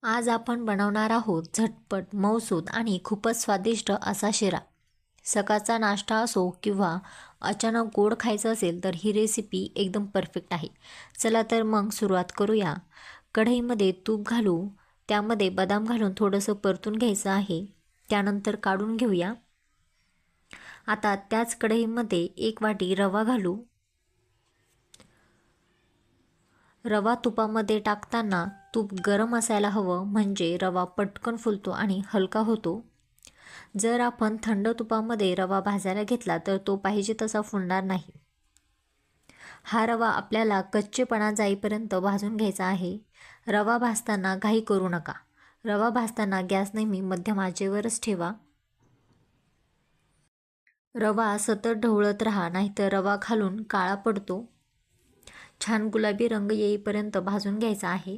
आज आपण बनवणार आहोत झटपट, मऊसूत आणि खूपच स्वादिष्ट असा शिरा। सकाळचा नाश्ता असो किंवा अचानक गोड खायचं असेल तर ही रेसिपी एकदम परफेक्ट आहे। चला तर मग सुरुवात करूया। कढईमध्ये तूप घालू, त्यामध्ये बदाम घालून थोडंसं परतून घ्यायचं आहे, त्यानंतर काढून घेऊया। आता त्याच कढईमध्ये 1 वाटी रवा घालू। रवा तुपामध्ये टाकताना तूप गरम असायला हवं, म्हणजे रवा पटकन फुलतो आणि हलका होतो। जर आपण थंड तुपामध्ये रवा भाजायला घेतला तर तो पाहिजे तसा फुलणार नाही। हा रवा आपल्याला कच्चेपणा जाईपर्यंत भाजून घ्यायचा आहे। रवा भाजताना घाई करू नका। रवा भाजताना गॅस नेहमी मध्यम आचेवरच ठेवा। रवा सतत ढवळत राहा, नाहीतर रवा खालून काळा पडतो। छान गुलाबी रंग येईपर्यंत भाजून घ्यायचा आहे।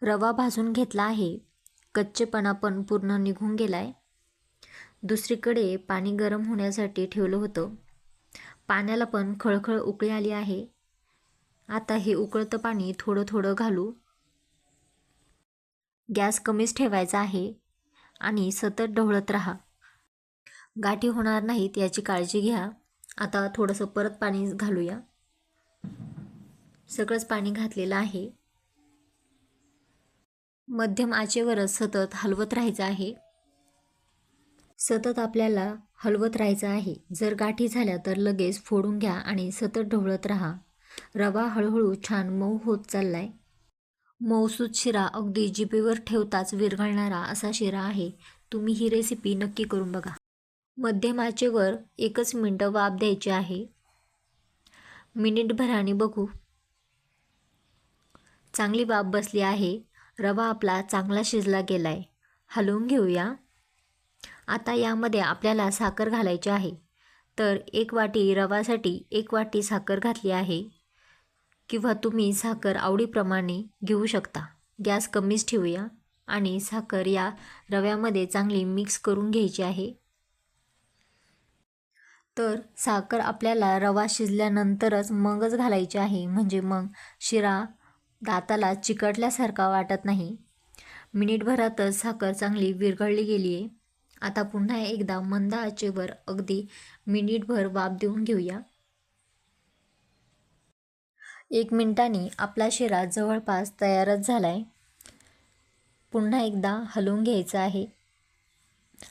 रवा भाजून घेतला आहे, कच्चेपणा पण पूर्ण निघून गेलाय। दुसरीकडे पाणी गरम होण्यासाठी ठेवलं होतं। पाण्याला पण खळखळ उकळी आली आहे। आता हे उकळतं पाणी थोडं थोडं घालू। गॅस कमीच ठेवायचा आहे आणि सतत ढवळत राहा। गाठी होणार नाहीत याची काळजी घ्या। आता थोडंसं परत पाणी घालूया। सगळंच पाणी घातलेलं आहे। मध्यम आचेवरच सतत हलवत राहायचं आहे। सतत आपल्याला हलवत राहायचं आहे। जर गाठी झाल्या तर लगेच फोडून घ्या आणि सतत ढवळत राहा। रवा हळूहळू छान मऊ होत चाललाय। मऊसूत शिरा अगदी जिभेवर ठेवताच विरघळणारा असा शिरा आहे। तुम्ही ही रेसिपी नक्की करून बघा। मध्यम आचेवर 1 मिनिट वाफ द्यायची आहे। मिनिटभराने बघू। चांगली वाफ बसली आहे। रवा आपला चांगला शिजला गेलाय। हलवून घेऊया। आता यामध्ये आपल्याला साखर घालायची आहे। तर 1 वाटी रवासाठी 1 वाटी साखर घातली आहे, किंवा तुम्ही साखर आवडीप्रमाणे घेऊ शकता। गॅस कमीच ठेवूया आणि साखर या रव्यामध्ये चांगली मिक्स करून घ्यायची आहे। तर साखर आपल्याला रवा शिजल्यानंतरच मगच घालायची आहे, म्हणजे मग शिरा दाताला चिकटल्यासारखा वाटत नाही। मिनिटभरातच साखर चांगली विरघळली गेली आहे। आता पुन्हा एकदा मंद आचेवर अगदी मिनिटभर वाफ देऊन घेऊया। 1 मिनिटांनी आपला शिरा जवळपास तयारच झालाय। पुन्हा एकदा हलवून घ्यायचं आहे।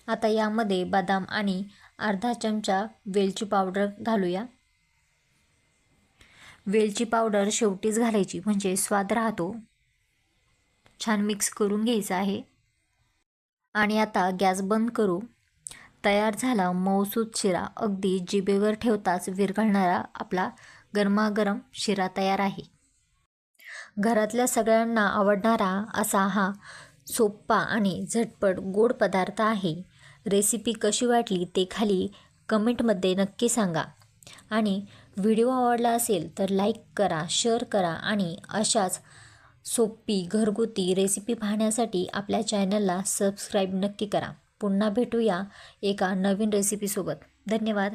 आता यामध्ये बदाम आणि अर्धा चमचा वेलची पावडर घालूया। वेलची पावडर शेवटीच घालायची, म्हणजे स्वाद राहतो। छान मिक्स करून घ्यायचं आहे आणि आता गॅस बंद करू। तयार झाला मऊसूत शिरा। अगदी जिभेवर ठेवताच विरघळणारा आपला गरमागरम शिरा तयार आहे। घरातल्या सगळ्यांना आवडणारा असा हा सोपा आणि झटपट गोड पदार्थ आहे। रेसिपी कशी वाटली ते खाली कमेंटमध्ये नक्की सांगा आणि व्हिडिओ आवडला असेल तर लाईक करा, शेअर करा आणि अशाच सोपी घरगुती रेसिपी पाहण्यासाठी आपल्या चॅनलला सबस्क्राईब नक्की करा। पुन्हा भेटूया एका नवीन रेसिपीसोबत। धन्यवाद।